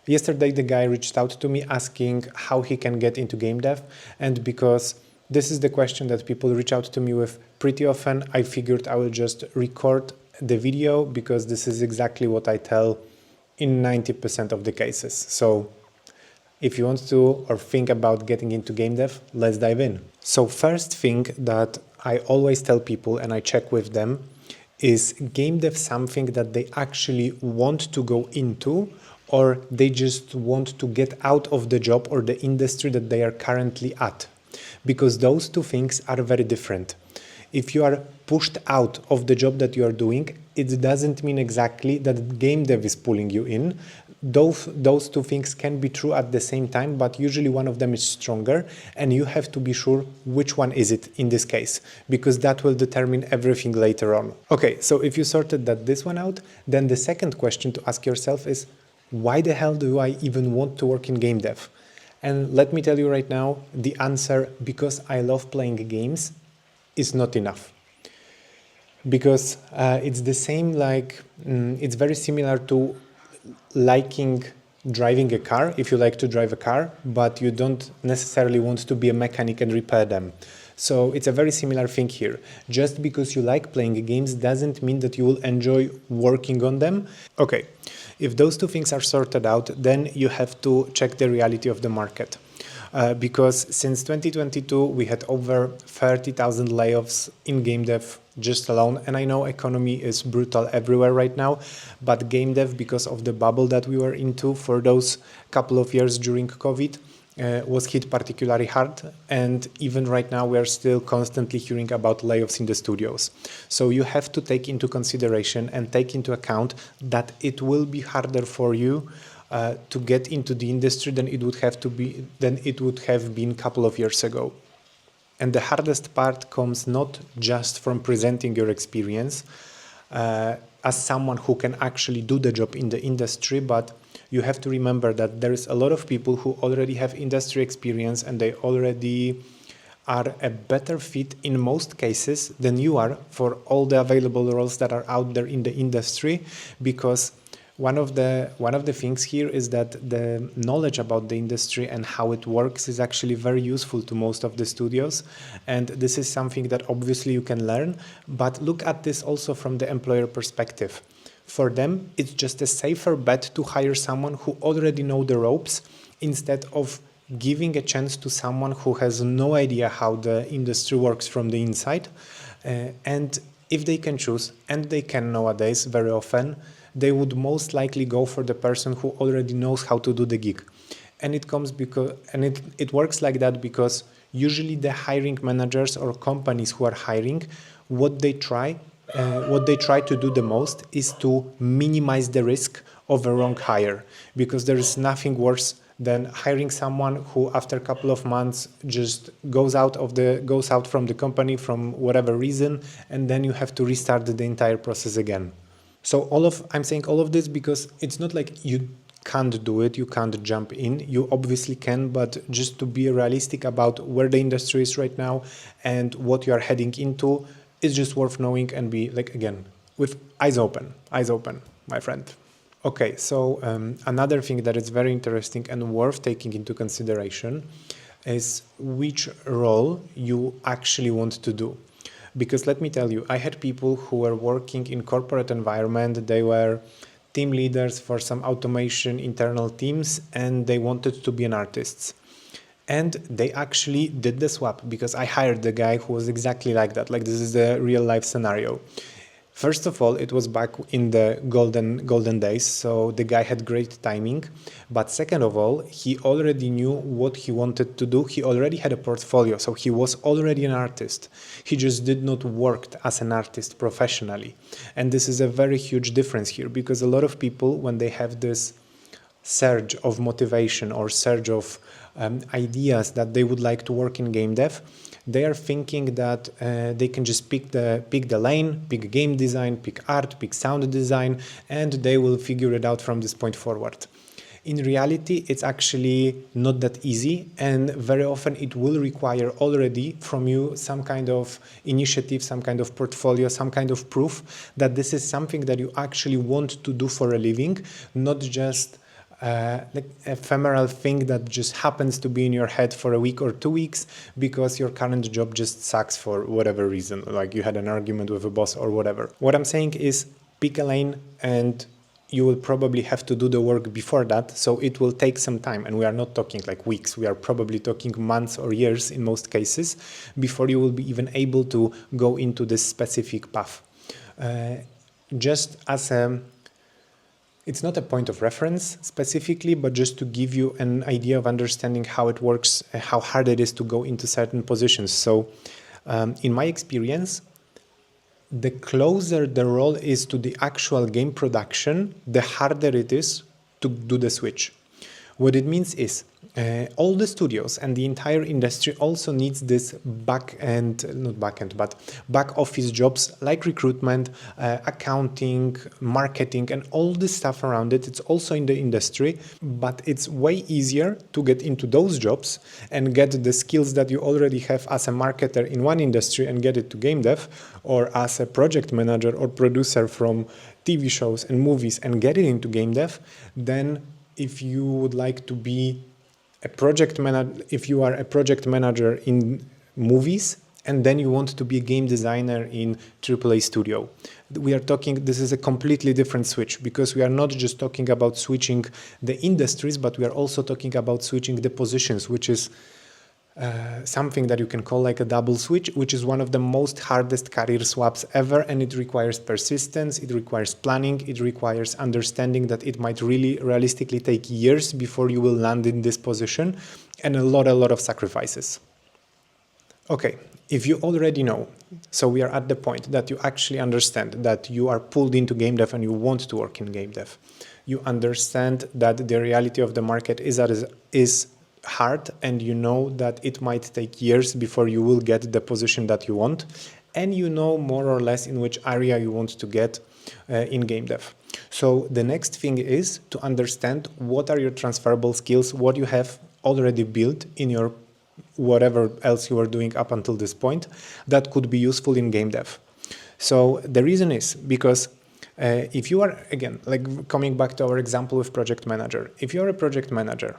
Yesterday, the guy reached out to me asking how he can get into game dev, and because this is the question that people reach out to me with pretty often, I figured I will just record the video because this is exactly what I tell in 90% of the cases. So if you want to or think about getting into game dev, let's dive in. So first thing that I always tell people and I check with them is game dev something that they actually want to go into, or they just want to get out of the job or the industry that they are currently at? Because those two things are very different. If you are pushed out of the job that you are doing, it doesn't mean exactly that game dev is pulling you in. Those two things can be true at the same time, but usually one of them is stronger, and you have to be sure which one is it in this case, because that will determine everything later on. Okay, so if you sorted this one out, then the second question to ask yourself is, why the hell do I even want to work in game dev? And let me tell you right now, the answer, because I love playing games, is not enough. Because it's the same, like it's very similar to liking driving a car. If you like to drive a car, but you don't necessarily want to be a mechanic and repair them. So it's a very similar thing here. Just because you like playing games doesn't mean that you will enjoy working on them. Okay, if those two things are sorted out, then you have to check the reality of the market. Because since 2022, we had over 30,000 layoffs in game dev just alone. And I know economy is brutal everywhere right now, but game dev, because of the bubble that we were into for those couple of years during COVID, was hit particularly hard. And even right now, we are still constantly hearing about layoffs in the studios. So you have to take into consideration and take into account that it will be harder for you to get into the industry than it would have been a couple of years ago. And the hardest part comes not just from presenting your experience as someone who can actually do the job in the industry, but you have to remember that there is a lot of people who already have industry experience and they already are a better fit in most cases than you are for all the available roles that are out there in the industry, because one of the things here is that the knowledge about the industry and how it works is actually very useful to most of the studios. And this is something that obviously you can learn, but look at this also from the employer perspective. For them, it's just a safer bet to hire someone who already knows the ropes instead of giving a chance to someone who has no idea how the industry works from the inside. And if they can choose, and they can nowadays very often, they would most likely go for the person who already knows how to do the gig. And it works like that because usually the hiring managers or companies who are hiring, what they try to do the most is to minimize the risk of a wrong hire, because there is nothing worse than hiring someone who after a couple of months just goes out from the company from whatever reason, and then you have to restart the entire process again. So I'm saying all of this because it's not like you can't do it, you can't jump in. You obviously can, but just to be realistic about where the industry is right now and what you are heading into, it's just worth knowing and be like, again, with eyes open, my friend. Okay, so another thing that is very interesting and worth taking into consideration is which role you actually want to do. Because let me tell you, I had people who were working in corporate environment, they were team leaders for some automation internal teams, and they wanted to be an artist. And they actually did the swap because I hired the guy who was exactly like that. Like, this is the real life scenario. First of all, it was back in the golden days, so the guy had great timing. But second of all, he already knew what he wanted to do. He already had a portfolio, so he was already an artist. He just did not work as an artist professionally. And this is a very huge difference here, because a lot of people, when they have this surge of motivation or surge of ideas that they would like to work in game dev, they are thinking that they can just pick the lane, pick game design, pick art, pick sound design, and they will figure it out from this point forward. In reality, it's actually not that easy, and very often it will require already from you some kind of initiative, some kind of portfolio, some kind of proof that this is something that you actually want to do for a living, not just like ephemeral thing that just happens to be in your head for a week or 2 weeks because your current job just sucks for whatever reason, like you had an argument with a boss or whatever. What I'm saying is pick a lane, and you will probably have to do the work before that, so it will take some time, and we are not talking like weeks, we are probably talking months or years in most cases before you will be even able to go into this specific path. Just as a It's not a point of reference specifically, but just to give you an idea of understanding how it works, how hard it is to go into certain positions. So in my experience, the closer the role is to the actual game production, the harder it is to do the switch. What it means is all the studios and the entire industry also needs this back office jobs like recruitment, accounting, marketing, and all this stuff around it. It's also in the industry, but it's way easier to get into those jobs and get the skills that you already have as a marketer in one industry and get it to game dev, or as a project manager or producer from TV shows and movies and get it into game dev, than if you would like to be a project manager, if you are a project manager in movies and then you want to be a game designer in AAA studio. We are talking, this is a completely different switch, because we are not just talking about switching the industries, but we are also talking about switching the positions, which is something that you can call like a double switch, which is one of the most hardest career swaps ever, and it requires persistence, it requires planning, it requires understanding that it might really realistically take years before you will land in this position, and a lot of sacrifices. Okay, if you already know, so we are at the point that you actually understand that you are pulled into game dev and you want to work in game dev. You understand that the reality of the market is hard, and you know that it might take years before you will get the position that you want, and you know more or less in which area you want to get in game dev. So the next thing is to understand what are your transferable skills, what you have already built in your whatever else you are doing up until this point that could be useful in game dev. So the reason is because if you are, again, like coming back to our example with project manager, if you're a project manager,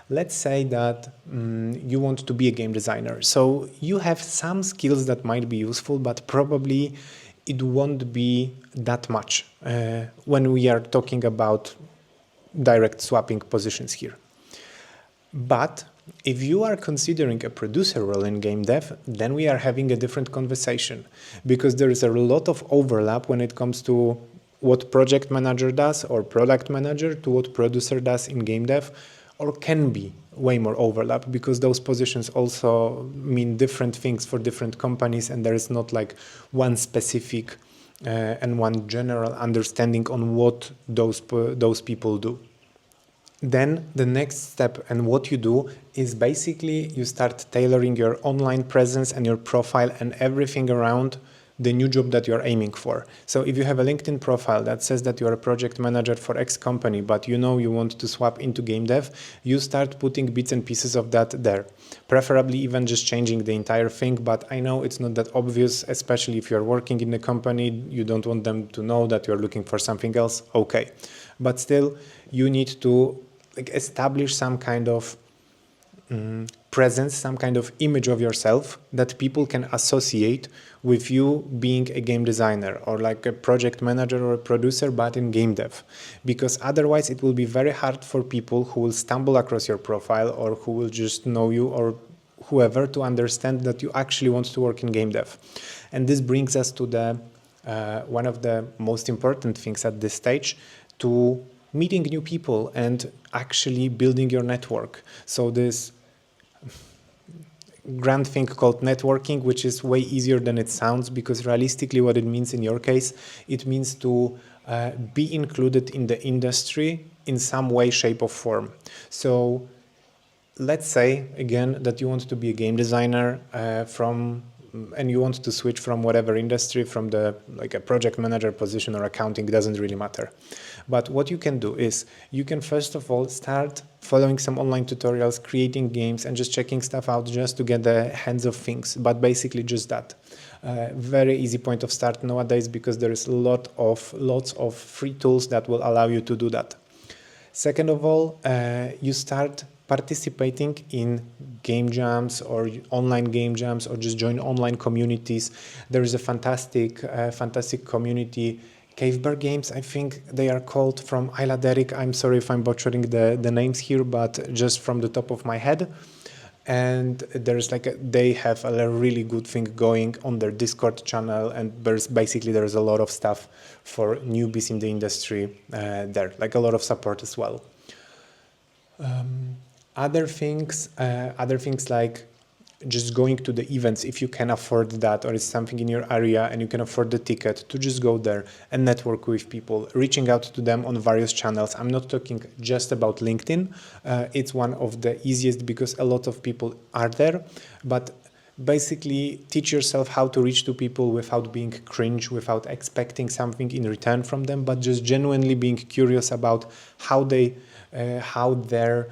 let's say that you want to be a game designer. So you have some skills that might be useful, but probably it won't be that much when we are talking about direct swapping positions here. But if you are considering a producer role in game dev, then we are having a different conversation, because there is a lot of overlap when it comes to what project manager does or product manager to what producer does in game dev, or can be way more overlap, because those positions also mean different things for different companies, and there is not like one specific and one general understanding on what those people do. Then the next step and what you do is basically you start tailoring your online presence and your profile and everything around the new job that you're aiming for. So if you have a LinkedIn profile that says that you're a project manager for X company, but you know you want to swap into game dev, you start putting bits and pieces of that there. Preferably even just changing the entire thing, but I know it's not that obvious, especially if you're working in a company, you don't want them to know that you're looking for something else, okay. But still, you need to establish some kind of presence, some kind of image of yourself that people can associate with you being a game designer or like a project manager or a producer, but in game dev. Because otherwise it will be very hard for people who will stumble across your profile or who will just know you or whoever to understand that you actually want to work in game dev. And this brings us to the one of the most important things at this stage, to meeting new people and actually building your network. So this grand thing called networking, which is way easier than it sounds, because realistically what it means in your case, it means to be included in the industry in some way, shape or form. So let's say again that you want to be a game designer and you want to switch from whatever industry, from the like a project manager position or accounting, doesn't really matter. But what you can do is you can first of all start following some online tutorials, creating games and just checking stuff out just to get the hands of things. But basically just that. Very easy point of start nowadays, because there is lots of free tools that will allow you to do that. Second of all, you start participating in game jams or online game jams, or just join online communities. There is a fantastic community, Cavebear Games, I think they are called, from Ayla Derrick. I'm sorry if I'm butchering the names here, but just from the top of my head. And there's they have a really good thing going on their Discord channel, and there's a lot of stuff for newbies in the industry there, like a lot of support as well. Other things like just going to the events if you can afford that, or it's something in your area and you can afford the ticket, to just go there and network with people, reaching out to them on various channels. I'm not talking just about LinkedIn. It's one of the easiest because a lot of people are there, but basically teach yourself how to reach to people without being cringe, without expecting something in return from them, but just genuinely being curious about how their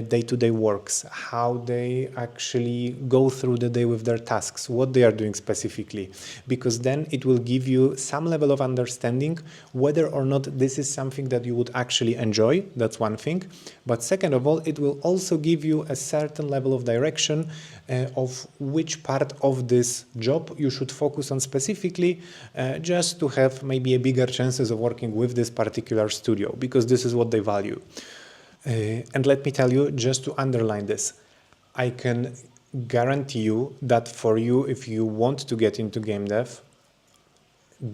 day-to-day works, how they actually go through the day with their tasks, what they are doing specifically, because then it will give you some level of understanding whether or not this is something that you would actually enjoy. That's one thing. But second of all, it will also give you a certain level of direction of which part of this job you should focus on specifically, just to have maybe a bigger chances of working with this particular studio, because this is what they value. And let me tell you, just to underline this, I can guarantee you that for you, if you want to get into game dev,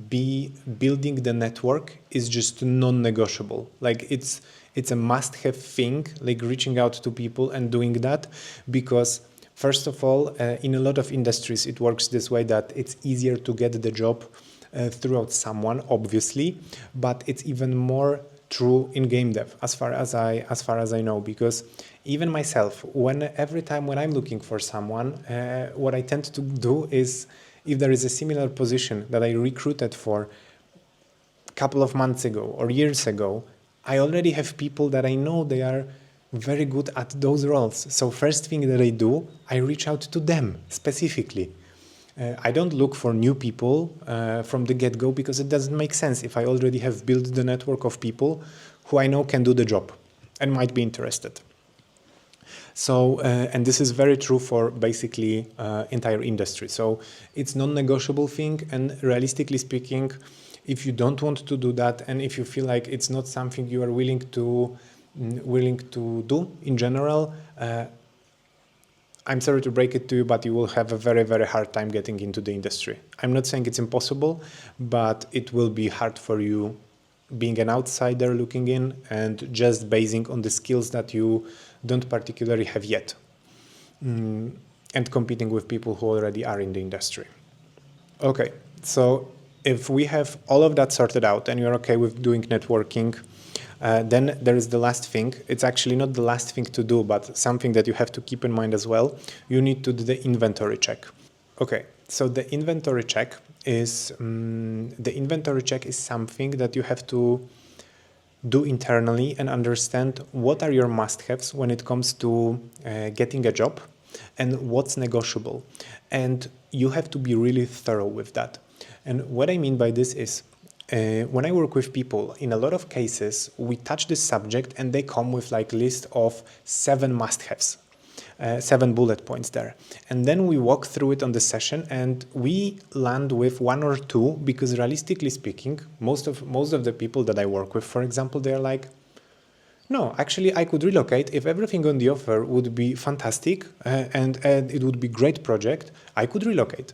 building the network is just non-negotiable. Like it's a must-have thing, like reaching out to people and doing that, because first of all, in a lot of industries, it works this way, that it's easier to get the job throughout someone, obviously, but it's even more true in game dev, as far as I know, because even myself, every time when I'm looking for someone, what I tend to do is, if there is a similar position that I recruited for a couple of months ago or years ago, I already have people that I know they are very good at those roles. So first thing that I do, I reach out to them specifically. I don't look for new people from the get-go, because it doesn't make sense if I already have built the network of people who I know can do the job and might be interested. So, and this is very true for basically entire industry. So it's non-negotiable thing, and realistically speaking, if you don't want to do that, and if you feel like it's not something you are willing to do in general, I'm sorry to break it to you, but you will have a very, very hard time getting into the industry. I'm not saying it's impossible, but it will be hard for you being an outsider looking in and just basing on the skills that you don't particularly have yet, and competing with people who already are in the industry. Okay, so if we have all of that sorted out and you're okay with doing networking, then there is the last thing. It's actually not the last thing to do, but something that you have to keep in mind as well. You need to do the inventory check. Okay, so the inventory check is something that you have to do internally and understand what are your must-haves when it comes to getting a job and what's negotiable. And you have to be really thorough with that. And what I mean by this is, when I work with people, in a lot of cases, we touch this subject and they come with like a list of 7 must-haves, 7 bullet points there. And then we walk through it on the session and we land with 1 or 2, because realistically speaking, most of the people that I work with, for example, they're like, no, actually I could relocate. If everything on the offer would be fantastic and it would be a great project, I could relocate.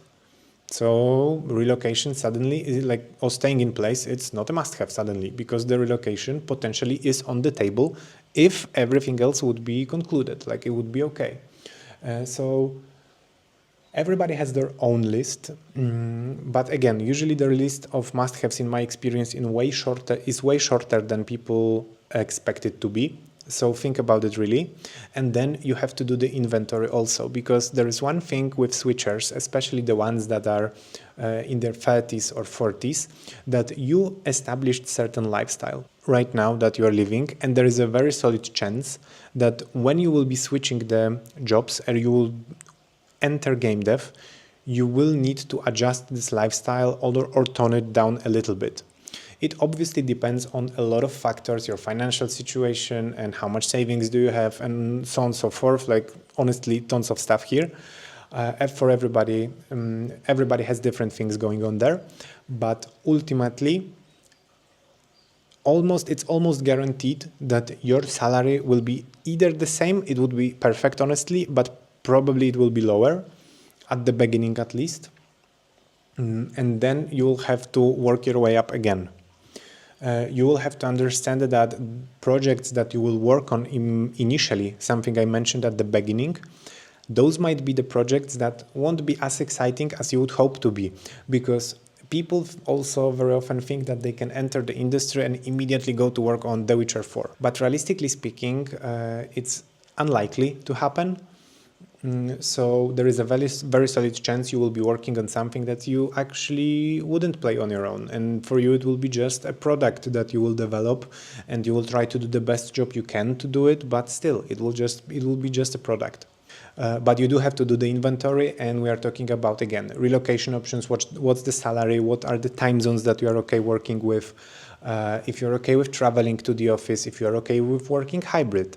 So relocation suddenly is like, or staying in place, it's not a must-have suddenly, because the relocation potentially is on the table if everything else would be concluded, like it would be okay. So everybody has their own list, but again, usually their list of must-haves, in my experience, is way shorter than people expect it to be. So think about it really. And then you have to do the inventory also, because there is one thing with switchers, especially the ones that are in their 30s or 40s, that you established certain lifestyle right now that you are living, and there is a very solid chance that when you will be switching the jobs and you will enter game dev, you will need to adjust this lifestyle or tone it down a little bit. It obviously depends on a lot of factors, your financial situation and how much savings do you have and so on and so forth, like honestly tons of stuff here. For everybody, everybody has different things going on there, but ultimately it's almost guaranteed that your salary will be either the same, it would be perfect honestly, but probably it will be lower at the beginning at least, and then you will have to work your way up again. You will have to understand that projects that you will work on initially, something I mentioned at the beginning, those might be the projects that won't be as exciting as you would hope to be, because people also very often think that they can enter the industry and immediately go to work on The Witcher 4. But realistically speaking, it's unlikely to happen. So there is a very solid chance you will be working on something that you actually wouldn't play on your own. And for you, it will be just a product that you will develop and you will try to do the best job you can to do it. But still, it will be just a product. But you do have to do the inventory, and we are talking about, again, relocation options, what's the salary, what are the time zones that you are okay working with, if you're okay with traveling to the office, if you're okay with working hybrid,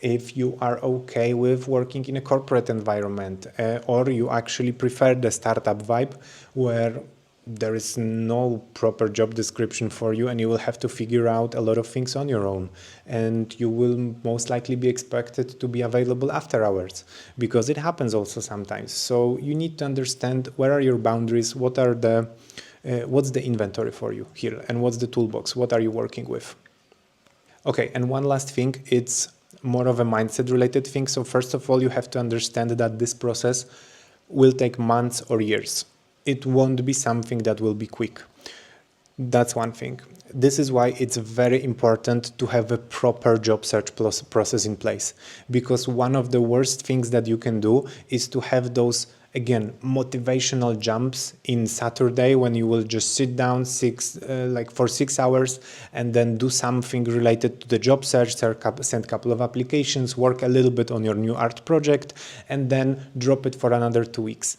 if you are okay with working in a corporate environment, or you actually prefer the startup vibe where there is no proper job description for you and you will have to figure out a lot of things on your own, and you will most likely be expected to be available after hours, because it happens also sometimes. So you need to understand where are your boundaries, what's the inventory for you here, and what's the toolbox, what are you working with. Okay, and one last thing, it's more of a mindset related thing. So first of all, you have to understand that this process will take months or years. It won't be something that will be quick. That's one thing. This is why it's very important to have a proper job search process in place, because one of the worst things that you can do is to have those, again, motivational jumps in Saturday when you will just sit down for 6 hours and then do something related to the job search, send a couple of applications, work a little bit on your new art project, and then drop it for another 2 weeks.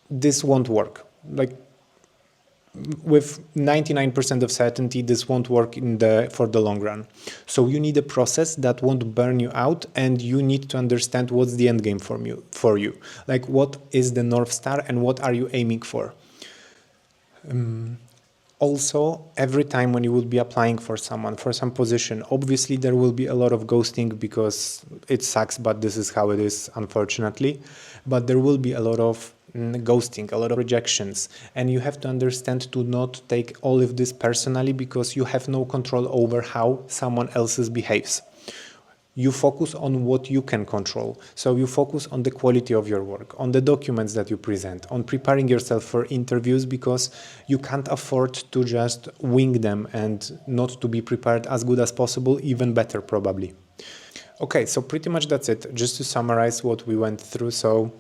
This won't work. Like, with 99% of certainty, this won't work for the long run. So you need a process that won't burn you out, and you need to understand what's the end game for you. Like, what is the North Star and what are you aiming for? Also, every time when you will be applying for some position, obviously there will be a lot of ghosting because it sucks, but this is how it is, unfortunately. But there will be a lot of ghosting, a lot of rejections, and you have to understand to not take all of this personally, because you have no control over how someone else's behaves. You focus on what you can control. So you focus on the quality of your work, on the documents that you present, on preparing yourself for interviews, because you can't afford to just wing them and not to be prepared as good as possible, even better probably. Okay, so pretty much that's it. Just to summarize what we went through. So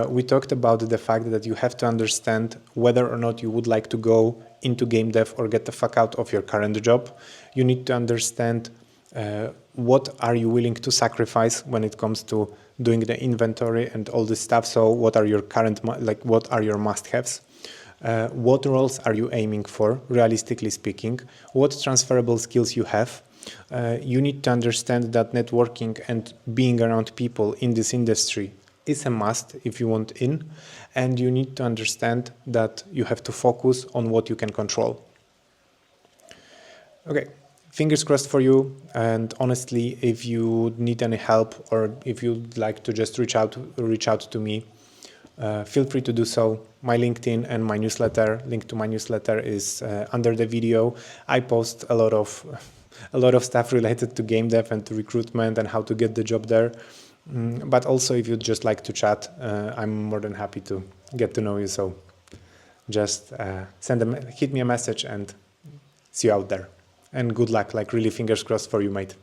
we talked about the fact that you have to understand whether or not you would like to go into game dev or get the fuck out of your current job. You need to understand what are you willing to sacrifice when it comes to doing the inventory and all this stuff. So what are your what are your must-haves? What roles are you aiming for, realistically speaking? What transferable skills you have? You need to understand that networking and being around people in this industry is a must if you want in, and you need to understand that you have to focus on what you can control. Okay, fingers crossed for you, and honestly, if you need any help or if you'd like to just reach out to me, feel free to do so. My LinkedIn and my newsletter, link to my newsletter is under the video. I post a lot of stuff related to game dev and to recruitment and how to get the job there. But also, if you'd just like to chat, I'm more than happy to get to know you. So just hit me a message and see you out there. And good luck, like really fingers crossed for you, mate.